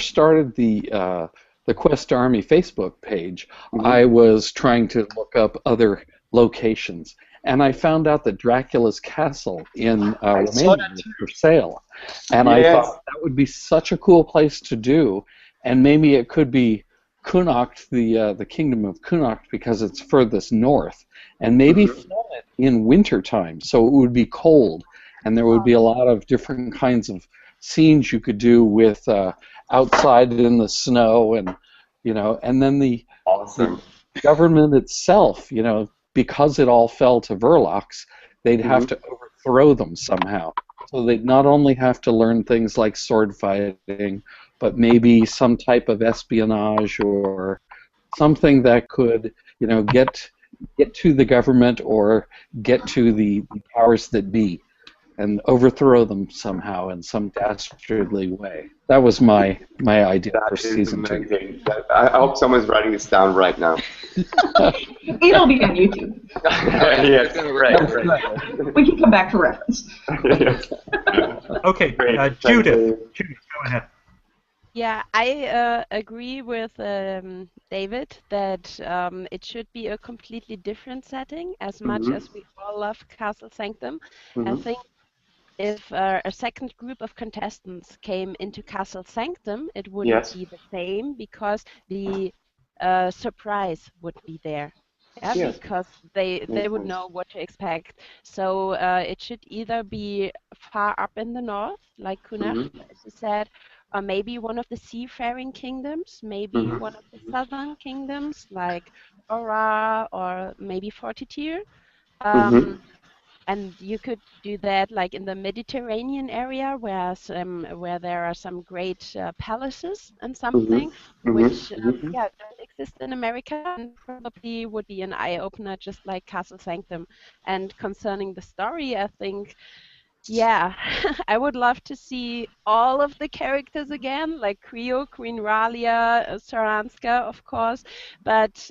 started the Quest Army Facebook page, I was trying to look up other locations, and I found out that Dracula's castle in I saw Romania that was too. for sale, and I Yes. thought that would be such a cool place to do, and maybe it could be Connacht, the kingdom of Connacht, because it's furthest north, and maybe film it in wintertime, so it would be cold, and there would be a lot of different kinds of scenes you could do with outside in the snow, and and then the Awesome. government itself, because it all fell to Verlocs, they'd have to overthrow them somehow. So they'd not only have to learn things like sword fighting, but maybe some type of espionage or something that could, get to the government or get to the powers that be and overthrow them somehow in some dastardly way. That was my idea for That is season 2. amazing. I hope someone's writing this down right now. It'll be on YouTube. Yes, right. We can come back for reference. Yes. Okay, Great. Judith, go ahead. Yeah, I agree with David that it should be a completely different setting. As much as we all love Castle Sanctum, I think if a second group of contestants came into Castle Sanctum, it wouldn't Yes. be the same because the surprise would be there. Yeah, Yes. because they would sense. know what to expect. So it should either be far up in the north, like Connacht, as you said, or maybe one of the seafaring kingdoms, maybe one of the southern kingdoms, like Ora or maybe Fortitude. And you could do that like in the Mediterranean area where there are some great palaces and something which don't exist in America and probably would be an eye-opener just like Castle Sanctum. And concerning the story, I think Yeah, I would love to see all of the characters again, like Crio, Queen Ralia, Saranska, of course. But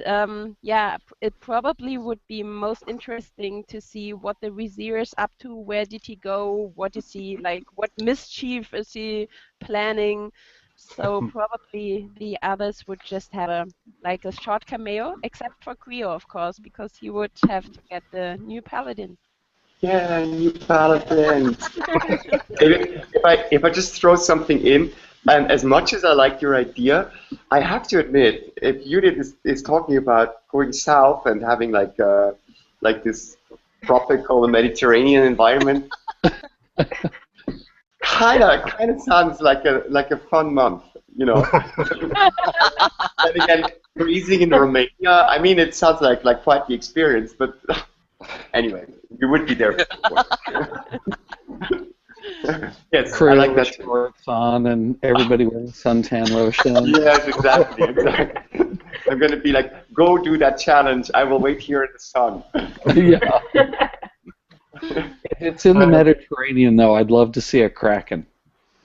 yeah, it probably would be most interesting to see what the Vizier is up to. Where did he go? What is he like? What mischief is he planning? So probably the others would just have a like a short cameo, except for Crio, of course, because he would have to get the new paladin. Yeah, new paladins. If I just throw something in, and as much as I like your idea, I have to admit, if Judith is talking about going south and having like this tropical Mediterranean environment, kind of sounds like a fun month, you know. And again, freezing in Romania. I mean, it sounds like quite the experience, but anyway, you would be there. Yes, I like that. Shorts on and everybody wearing suntan lotion. Yes, exactly. I'm going to be like, go do that challenge. I will wait here in the sun. Yeah. If it's in the Mediterranean, though, I'd love to see a kraken.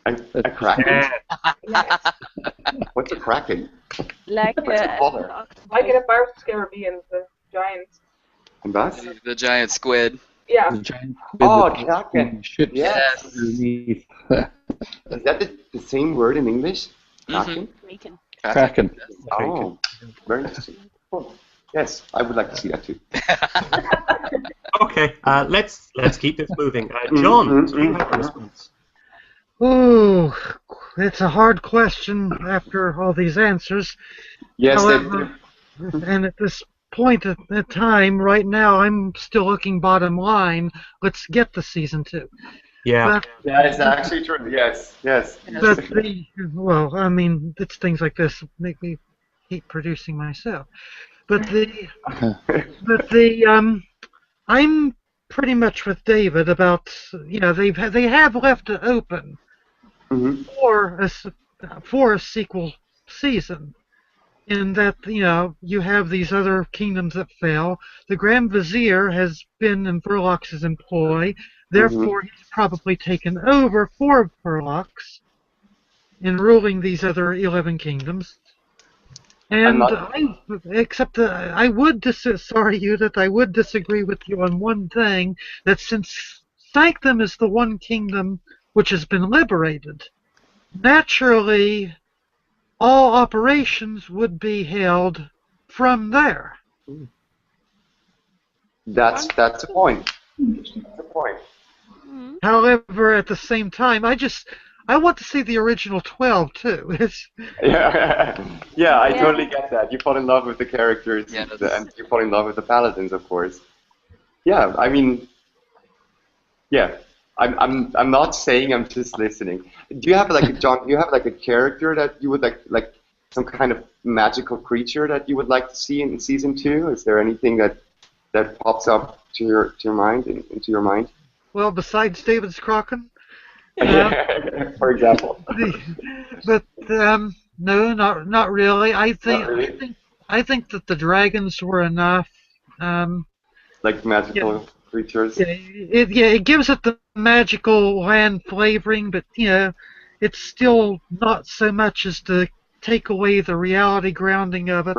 A kraken? What's a kraken? Like Like in the Pirates of the Caribbean, the giant. What? The giant squid. Yeah. The giant kraken. Yes. Underneath. Is that the same word in English? Kraken? Kraken. Kraken. Oh, very interesting. Cool. Yes, I would like to see that too. Okay, let's keep this moving. John, do you have a response? Ooh, it's a hard question after all these answers. Yes, However, and at this point in time, right now, I'm still looking bottom line. Let's get to season 2. Yeah. that is actually true. Yes. But well, I mean, it's things like this make me hate producing myself. But I'm pretty much with David about, they have left it open for a sequel season. In that, you have these other kingdoms that fail. The Grand Vizier has been in Verlox's employ, therefore he's probably taken over for Verlox in ruling these other 11 kingdoms. And I would disagree with you on one thing, that since Sanctum is the one kingdom which has been liberated, naturally all operations would be held from there. That's a point. That's a point. However, at the same time, I want to see the original 12 too. Yeah, I totally get that. You fall in love with the characters, and you fall in love with the paladins, of course. Yeah, I mean, yeah. I'm not saying, I'm just listening. Do you have John? Do you have a character that you would like some kind of magical creature that you would like to see in season 2? Is there anything that pops up to your mind, into your mind? Well, besides David's Kraken. For example. But no, not really. I think that the dragons were enough. Like magical creatures. It gives it the magical land flavoring, but it's still not so much as to take away the reality grounding of it.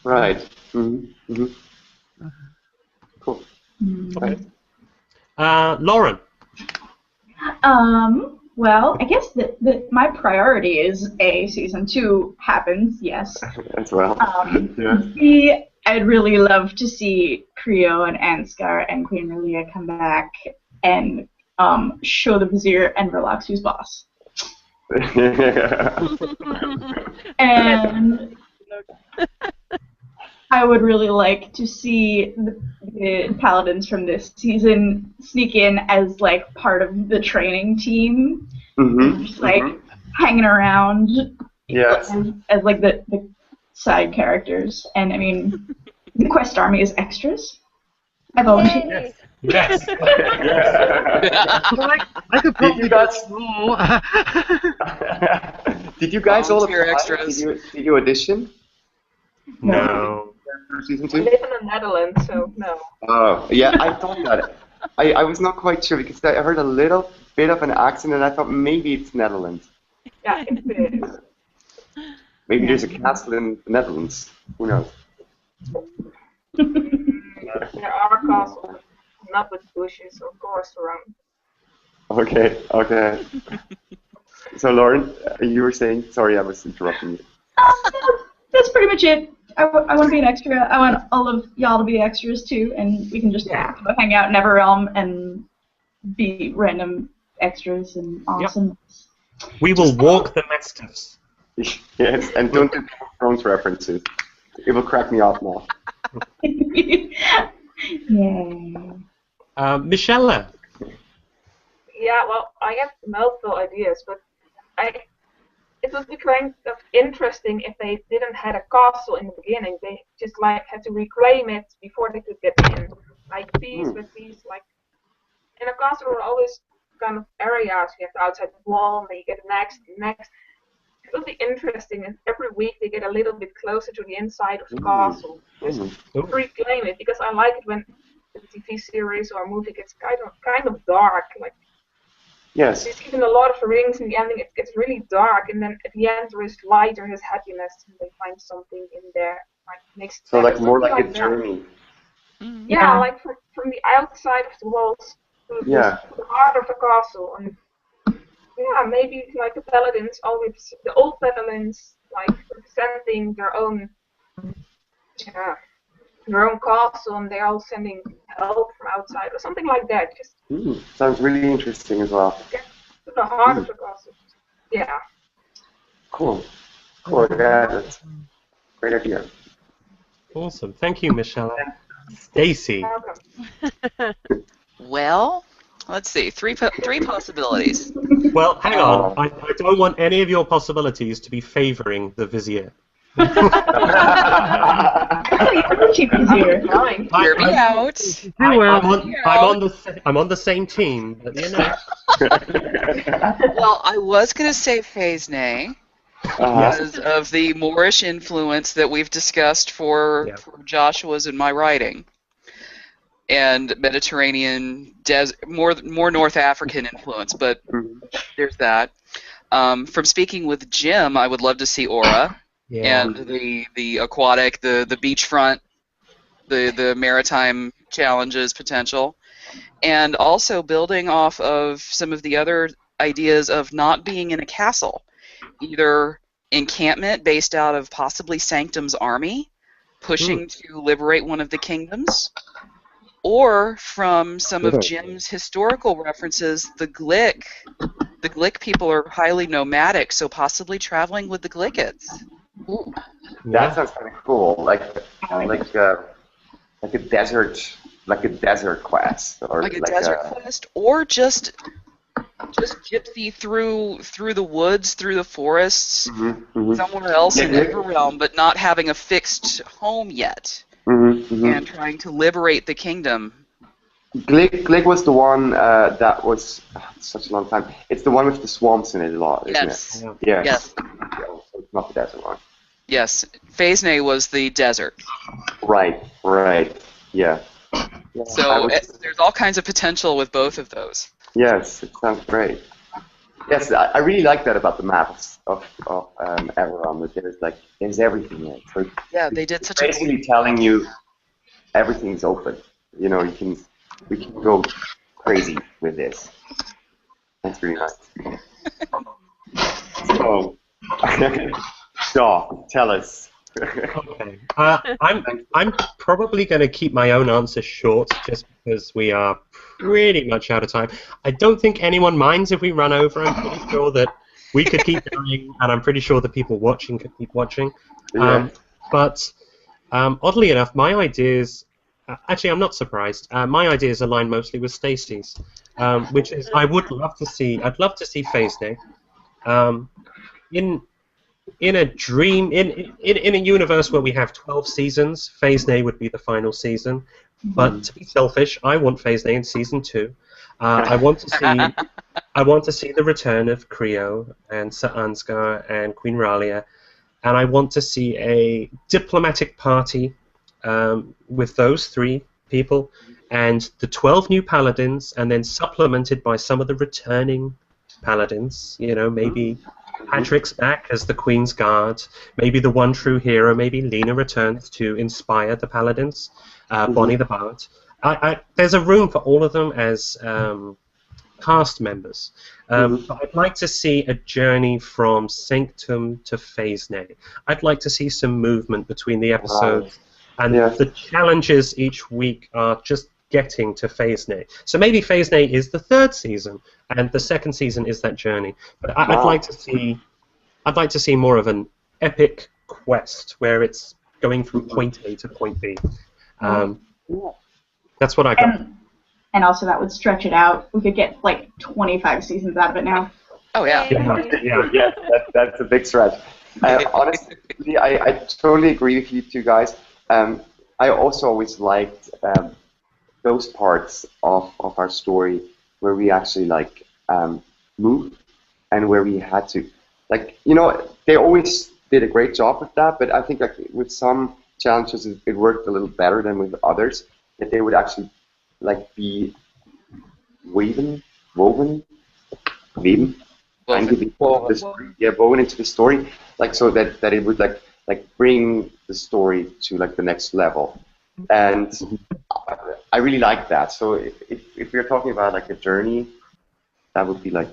Right. Mm-hmm. Cool. Okay. Lauren. Well, I guess that my priority is season 2 happens, yes. As well. B, I'd really love to see Crio and Ansgar and Queen Ralia come back and show the Vizier and Verlox who's boss. And I would really like to see the paladins from this season sneak in as like part of the training team, just like hanging around as like the side characters. And I mean, the Quest Army is extras. I volunteer. Yes. I could probably Did you guys all apply? Extras. Did you audition? No. For season We 2? live in the Netherlands, so no. Oh, yeah, I thought that. I was not quite sure because I heard a little bit of an accent and I thought maybe it's Netherlands. Yeah, it is. Maybe there's a castle in the Netherlands. Who knows? There are castles, not with bushes or forests around. Okay, okay. So Lauren, you were saying? Sorry, I was interrupting you. That's pretty much it. I want to be an extra. I want all of y'all to be extras too, and we can just hang out in Everrealm and be random extras and awesome. We will walk the mastiffs. Yes, and don't do Game of Thrones references. It will crack me off now. Yeah. Michelle. Yeah, well, I have multiple ideas, but it would be kind of interesting if they didn't have a castle in the beginning. They just like had to reclaim it before they could get in, like piece with piece. Like in a castle, there are always kind of areas. You have the outside wall, and then you get next. It would be interesting if every week they get a little bit closer to the inside of the castle. Just reclaim it, because I like it when the TV series or movie gets kind of dark. Like yes. there's even a lot of rings in the ending. It gets really dark, and then at the end there is light, there is happiness, and they find something in there. Like makes so like more like a that. journey. Yeah, like from the outside of the walls to the heart of the castle. And yeah, maybe like the paladins, always the old paladins, like representing their own castle, and they're all sending help from outside or something like that. Just sounds really interesting as well. Get to the heart of the castle. Yeah. Cool. Cool. Yeah, that's a great idea. Awesome. Thank you, Michelle. Stacy. Welcome. Well, let's see. Three possibilities. Well, hang on. I don't want any of your possibilities to be favoring the Vizier. Hear me out. I'm on the same team, but you know. Well, I was going to say Fazenay because of the Moorish influence that we've discussed for Joshua's and my writing, and Mediterranean, more North African influence, but there's that. From speaking with Jim, I would love to see Aura and the aquatic, the beachfront, the maritime challenges potential, and also building off of some of the other ideas of not being in a castle, either encampment based out of possibly Sanctum's army, pushing to liberate one of the kingdoms, or from some of Jim's historical references, the Glick people are highly nomadic, so possibly traveling with the Glickets. That sounds kind of cool, like a desert quest, or like a desert quest, or just gypsy through the woods, through the forests, somewhere else in Everrealm, but not having a fixed home yet, and trying to liberate the kingdom. Glick was the one that was such a long time. It's the one with the swamps in it a lot, isn't it? Yes. So it's not the desert one. Yes, Fazenay was the desert. Right. Yeah. So there's all kinds of potential with both of those. Yes, it sounds great. Yes, I really like that about the maps of Everrealm. That there's everything in it. So they did such basically telling you everything's open. You know, we can go crazy with this. That's really nice. So, Shaw, tell us. Okay. I'm probably going to keep my own answer short, just because we are pretty much out of time. I don't think anyone minds if we run over. I'm pretty sure that we could keep going, and I'm pretty sure the people watching could keep watching. But oddly enough, my ideas. Actually, I'm not surprised. My ideas align mostly with Stacy's, which is I'd love to see Fazenay in a dream, in a universe where we have 12 seasons. Fazenay would be the final season. But to be selfish, I want Fazenay in season 2. I want to see the return of Crio and Sir Ansgar and Queen Ralia, and I want to see a diplomatic party with those 3 people, and the 12 new paladins, and then supplemented by some of the returning paladins. You know, maybe Patrick's back as the Queen's Guard, maybe the one true hero, maybe Lena returns to inspire the paladins, Bonnie the Bard. There's a room for all of them as cast members. But I'd like to see a journey from Sanctum to Phasne. I'd like to see some movement between the episodes, and the challenges each week are just getting to Phasne. So maybe Phasne is the 3rd season, and the 2nd season is that journey. But I'd like to see more of an epic quest where it's going from point A to point B. That's what I got. And also that would stretch it out. We could get like 25 seasons out of it now. Oh yeah. Yes, that's a big stretch. Honestly, I totally agree with you two guys. I also always liked those parts of our story where we actually like moved and where we had to, like, you know, they always did a great job with that, but I think like with some challenges it worked a little better than with others, that they would actually like be woven into the story, like so that it would like bring the story to like the next level, and I really like that. So if we're talking about like a journey, that would be like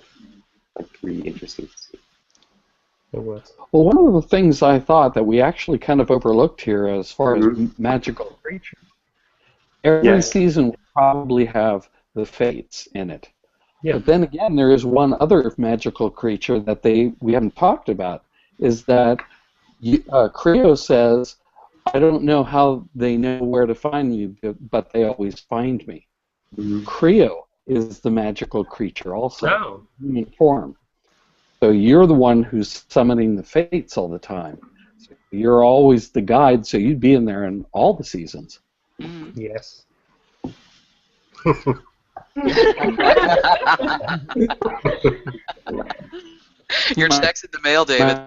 really interesting to see. Well, one of the things I thought that we actually kind of overlooked here as far as magical creatures, every season will probably have the fates in it. Yeah. But then again, there is one other magical creature that we haven't talked about, is that Creo says, I don't know how they know where to find me, but they always find me. Creo is the magical creature also, human form. So you're the one who's summoning the fates all the time. So you're always the guide, so you'd be in there in all the seasons. Yes. Your check's in the mail, David.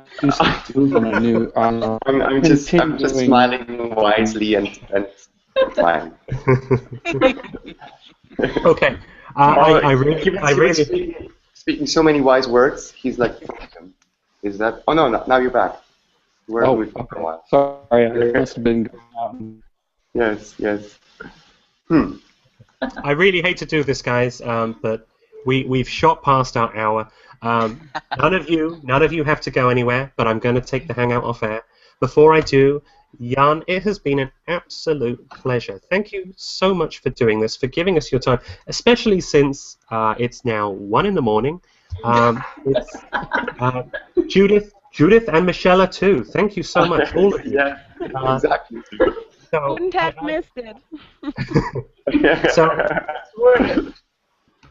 I'm just smiling wisely and fine. Okay. I really speaking so many wise words. He's like, is that? Oh no, now you're back. Where are we for a while? Sorry, I must have been going out. Yes. I really hate to do this, guys, but we've shot past our hour. None of you have to go anywhere, but I'm going to take the Hangout off air. Before I do, Jan, it has been an absolute pleasure. Thank you so much for doing this, for giving us your time, especially since it's now 1 in the morning. It's Judith and Michelle too. Thank you so much, all of you. Yeah, exactly. So, couldn't have missed it. So,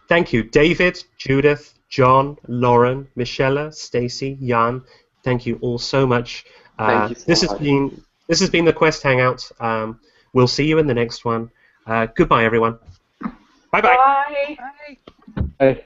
thank you, David, Judith, John, Lauren, Michelle, Stacy, Jan. Thank you all so much. Thank you so much. This has been the Quest Hangout. We'll see you in the next one. Goodbye, everyone. Bye-bye. Bye. Bye.